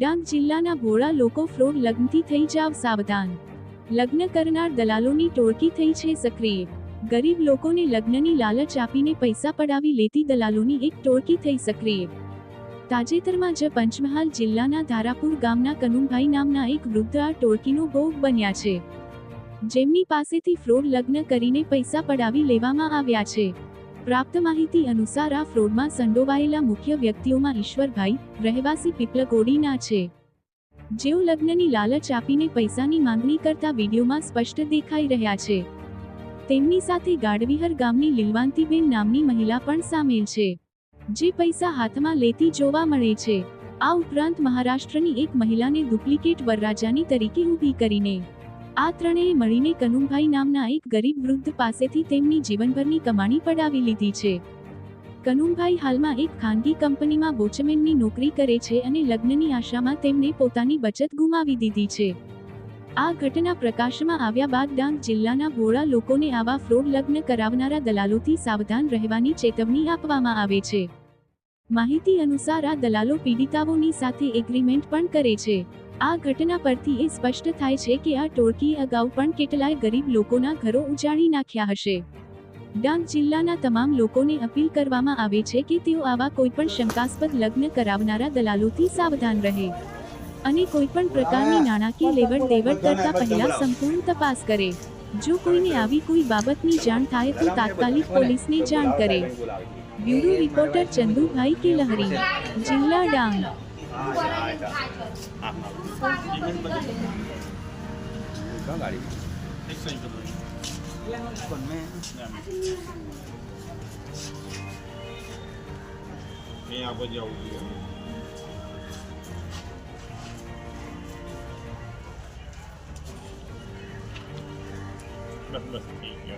ડાંગ જિલ્લાના ભોળા લોકો ફ્રોડ લગ્નથી થઈ જાવ સાવધાન। લગ્ન કરનાર દલાલોની ટોળકી થઈ છે સક્રિય। ગરીબ લોકોને લગ્નની લાલચ આપીને પૈસા પડાવી લેતી દલાલોની એક ટોળકી થઈ સક્રિય। તાજેતરમાં જ પંચમહાલ જિલ્લાના ધારાપુર ગામના કનુભાઈ નામના એક વૃદ્ધ આ ટોળકીનો ભોગ બન્યા છે, જેમની પાસેથી ફ્રોડ લગ્ન કરીને પૈસા પડાવી લેવામાં આવ્યા છે। પ્રાપ્ત માહિતી અનુસાર આ ફ્રોડમાં સંડોવાયેલા મુખ્ય વ્યક્તિઓમાં ઈશ્વરભાઈ, રહેવાસી પીપલગોડીના છે, જેઓ લગ્નની લાલચ આપીને પૈસાની માંગણી કરતા વિડીયોમાં સ્પષ્ટ દેખાઈ રહ્યા છે। તેમની સાથે ગાડવિહર ગામની લીલવાંતીબેન નામની મહિલા પણ સામેલ છે, જે પૈસા હાથમાં લેતી જોવા મળે છે। આ ઉપરાંત મહારાષ્ટ્રની એક મહિલાને ડુપ્લિકેટ વરરાજાની તરીકે ઊભી કરીને આ ત્રણેય મળીને કનુભાઈ નામના એક ગરીબ વૃદ્ધ પાસેથી તેમની જીવનભરની કમાણી પડાવી લીધી છે। કનુભાઈ હાલમાં એક ખાનગી કંપનીમાં વોચમેનની નોકરી કરે છે અને લગ્નની આશામાં તેમણે પોતાની બચત ગુમાવી દીધી છે। આ ઘટના પ્રકાશમાં આવ્યા બાદ ડાંગ જિલ્લાના ભોળા લોકોને આવા ફ્રોડ લગ્ન કરાવનારા દલાલોથી સાવધાન રહેવાની ચેતવણી આપવામાં આવે છે। માહિતી અનુસાર આ દલાલો પીડિતાઓની સાથે એગ્રીમેન્ટ પણ કરે છે। આ ઘટના પરથી એ સ્પષ્ટ થાય છે કે આ ટોળકીએ અગાઉ પણ કેટલાય ગરીબ લોકોના ઘરો ઉજાડી નાખ્યા હશે। ડાંગ જિલ્લાના તમામ લોકોને અપીલ કરવામાં આવે છે કે તેઓ આવા કોઈપણ શંકાસ્પદ લગ્ન કરાવનારા દલાલોથી સાવધાન રહે અને કોઈપણ પ્રકારની નાણાકીય લેવડ દેવડ કરતા પહેલા સંપૂર્ણ તપાસ કરે। જો કોઈને આવી કોઈ બાબતની જાણ થાય તો તાત્કાલિક પોલીસને જાણ કરે। બ્યુરો રિપોર્ટર ચંદુભાઈ કે લહરી, જિલ્લા ડાંગ। बस ठीक है।